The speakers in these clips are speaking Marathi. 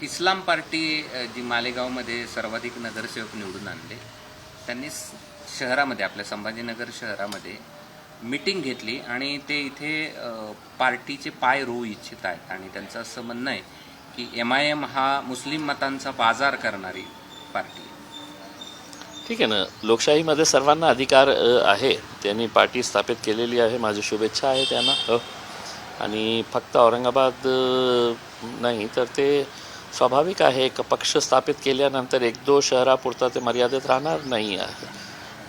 इस्लाम पार्टी जी मालेगावमध्ये सर्वाधिक नगरसेवक निवडून आणले, त्यांनी शहरामध्ये आपल्या संभाजीनगर शहरामध्ये मीटिंग घेतली आणि ते इथे पार्टीचे पाय रोवू इच्छित आहेत आणि त्यांचं असं म्हणणं आहे की MIM हा मुस्लिम मतांचा बाजार करणारी पार्टी आहे. ठीक आहे ना, लोकशाहीमध्ये सर्वांना अधिकार आहे. त्यांनी पार्टी स्थापित केलेली आहे, माझी शुभेच्छा आहे त्यांना. आणि फक्त औरंगाबाद नाही तर ते स्वाभाविक आहे, एक पक्ष स्थापित केल्यानंतर 1-2 शहरापुरता ते मर्यादित राहणार नाही आहे.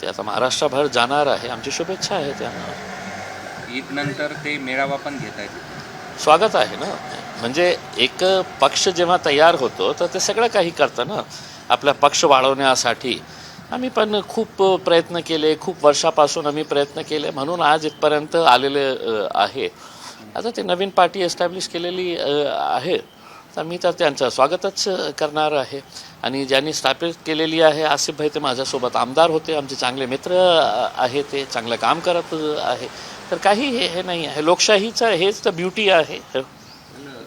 ते आता महाराष्ट्रभर जाणार आहे. आमची शुभेच्छा आहे त्यांना. ईद नंतर ते मेळावा पण घेत आहेत. स्वागत आहे ना. म्हणजे एक पक्ष जेव्हा तयार होतो तर ते सगळं काही करतं ना आपला पक्ष वाढवण्यासाठी. आम्ही पण खूप प्रयत्न केले, खूप वर्षापासून आम्ही प्रयत्न केले, म्हणून आज इथपर्यंत आलेले आहे. आता ते नवीन पार्टी एस्टॅब्लिश केलेली आहे, तर मी तर त्यांचं स्वागतच करणार आहे. आणि ज्यांनी स्थापित केलेली आहे, आसिफ भाई ते माझ्यासोबत आमदार होते, आमचे चांगले मित्र आहे, ते चांगलं काम करत आहे. तर काही हे नाही आहे. लोकशाहीचं हेच तर ब्युटी आहे.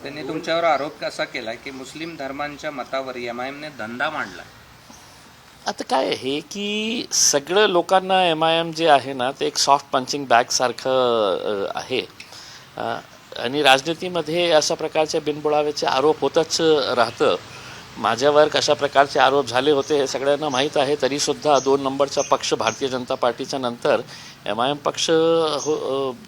त्यांनी तुमच्यावर आरोप असा केला की मुस्लिम धर्मांच्या मतावर MIMने धंदा मांडला. आता काय आहे की सगळं लोकांना MIM जे आहे ना ते एक सॉफ्ट पंचिंग बॅगसारखं आहे. आणि राजनीतीमध्ये अशा प्रकारचे बिनबुडावेचे आरोप होतच राहतं. माझ्यावर कशा प्रकारचे आरोप झाले होते हे सगळ्यांना माहीत आहे. तरीसुद्धा 2 नंबरचा पक्ष भारतीय जनता पार्टीच्या नंतर MIM पक्ष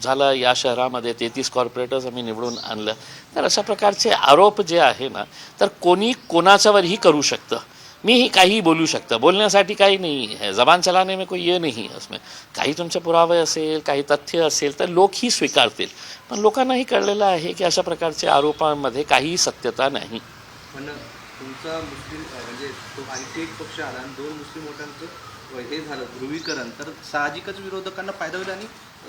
झाला या शहरामध्ये. 33 कॉर्पोरेटर्स आम्ही निवडून आणलं. तर अशा प्रकारचे आरोप जे आहे ना तर कोणी कोणाच्यावरही करू शकतं. मीही काही बोलू शकतं. बोलण्यासाठी काही नाही है, जबान चलाने में कोई ये नहीं है. उसमें काही तुमचे पुरावे असेल, काही तथ्य असेल तर लोकही स्वीकारतील. पण लोकांनाही कळलेलं आहे की अशा प्रकारच्या आरोपांमध्ये काहीही सत्यता नाही. पण तुमचा मुस्लिम म्हणजे तो आणखी एक पक्ष आला आणि 2 मुस्लिम वोटांचं हे झालं ध्रुवीकरण, तर साहजिकच विरोधकांना फायदा होईल आणि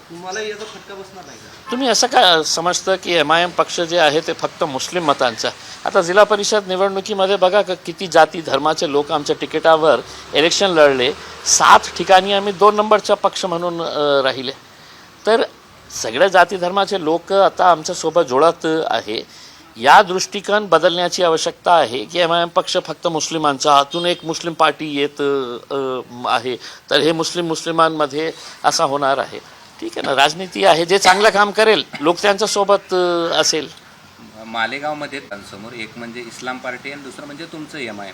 तुम्हालाही याचा फटका बसणार नाही का? तुम्ही असं का समजतं की MIM पक्ष जे आहे ते फक्त मुस्लिम मतांचा? आता जिल्हा परिषद निवडणुकीमध्ये बघा किती जाती धर्माचे लोक आमच्या तिकिटावर इलेक्शन लढले. 7 ठिकाणी आम्ही 2 नंबरचा पक्ष म्हणून राहिले. तर सगळ्या जाती धर्माचे लोक आता आमच्यासोबत जुळत आहे. या दृष्टिकोन बदलण्याची आवश्यकता आहे की MIM पक्ष फक्त मुस्लिमांचा, आतून एक मुस्लिम पार्टी येत आहे तर हे मुस्लिमांमध्ये असा होणार आहे. ठीक आहे ना, राजनीती आहे. जे चांगलं काम करेल लोक त्यांच्यासोबत असेल. मालेगावमध्ये समोर एक म्हणजे इस्लाम पार्टी आणि दुसरं म्हणजे तुमचं MIM,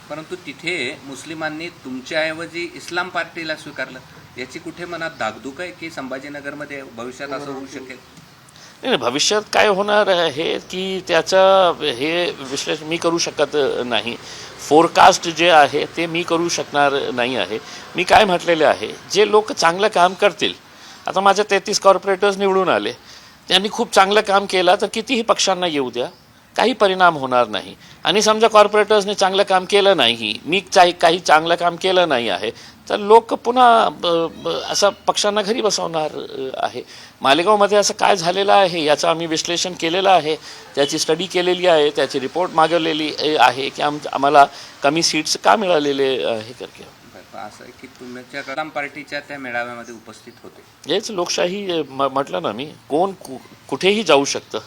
परंतु तिथे मुस्लिमांनी तुमच्याऐवजी इस्लाम पार्टीला स्वीकारलं. याची कुठे मनात धाकधूक आहे की संभाजीनगरमध्ये भविष्यात असं होऊ शकेल? नाही, भविष्यात काय होणार आहे की त्याचं हे विश्लेषण मी करू शकत नाही. फोरकास्ट जे आहे ते मी करू शकणार नाही आहे. मी काय म्हटलेले आहे, जे लोक चांगलं काम करतील. आता माझ्या 33 कॉर्पोरेटर्स निवडून आले, त्यांनी खूप चांगलं काम केलं तर कितीही पक्षांना येऊ द्या, काही परिणाम होणार नाही. आणि समजा कॉर्पोरेटर्सने चांगलं काम केलं नाही, मी काही चांगलं काम केलं नाही आहे, तर लोक पुन्हा असं पक्षांना घरी बसवणार आहे. मालेगावमध्ये असं काय झालेलं आहे याचं आम्ही विश्लेषण केलेलं आहे, त्याची स्टडी केलेली आहे, त्याची रिपोर्ट मागवलेली आहे की आम्हाला कमी सीट्स का मिळालेले हे करके. असं की तुमच्या इस्लाम पार्टीच्या त्या मेळाव्यामध्ये उपस्थित होते. हेच लोकशाही म्हटलं ना मी. कोण कुठेही जाऊ शकतं.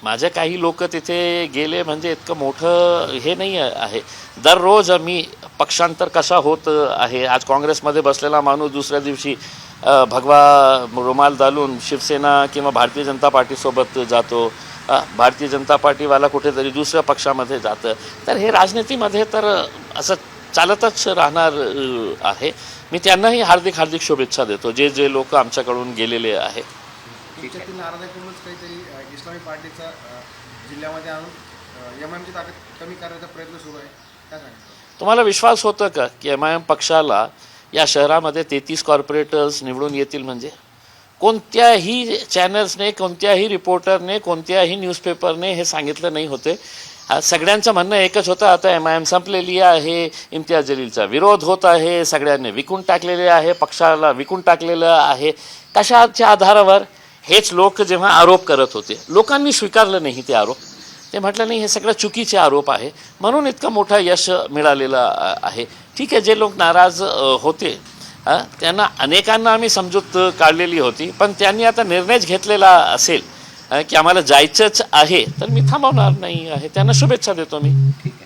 माझे काही लोक तिथे गेले म्हणजे इतकं मोठं हे नाही आहे. दररोज मी पक्षांतर कसा होत आहे. आज काँग्रेसमध्ये बसलेला माणूस दुसऱ्या दिवशी भगवा रुमाल घालून शिवसेना किंवा भारतीय जनता पार्टीसोबत जातो. भारतीय जनता पार्टीवाला कुठेतरी दुसऱ्या पक्षामध्ये जातं. तर हे राजनीतीमध्ये तर असं चालतच राहणार आहे. मी त्यांनाही हार्दिक शुभेच्छा देतो जे लोक आमच्याकडून गेलेले आहे. तुमच्यातील नाराजीतूनच काहीतरी इस्लामी पार्टीचा जिल्ह्यामध्ये आणून MIMची ताकद कमी करण्याचा प्रयत्न सुरू आहे, काय सांगितलं? तुम्हाला विश्वास होतं का की MIM पक्षाला या शहरामध्ये 33 कॉर्पोरेटर्स निवडून येतील? म्हणजे कोणत्याही चॅनल्सने, कोणत्याही रिपोर्टरने, कोणत्याही न्यूजपेपरने हे सांगितलं नाही होते. सगळ्यांचं म्हणणं एकच होतं, आता MIM संपलेली आहे, इम्तियाज जलीलचा विरोध होत आहे, सगळ्यांनी विकून टाकलेले आहे, पक्षाला विकून टाकलेलं आहे. कशाच्या आधारावर? हेच लोक जेव्हा आरोप करत होते, लोकांनी स्वीकारलं नाही ते आरोप. ते म्हटलं नाही हे सगळं चुकीचे आरोप आहे, म्हणून इतकं मोठं यश मिळालेलं आहे. ठीक आहे, जे लोक नाराज होते त्यांना अनेकांना आम्ही समजूत काढलेली होती, पण त्यांनी आता निर्णयच घेतलेला असेल की आम्हाला जायचंच आहे, तर मी थांबवणार नाही आहे. त्यांना शुभेच्छा देतो मी. ठीक आहे.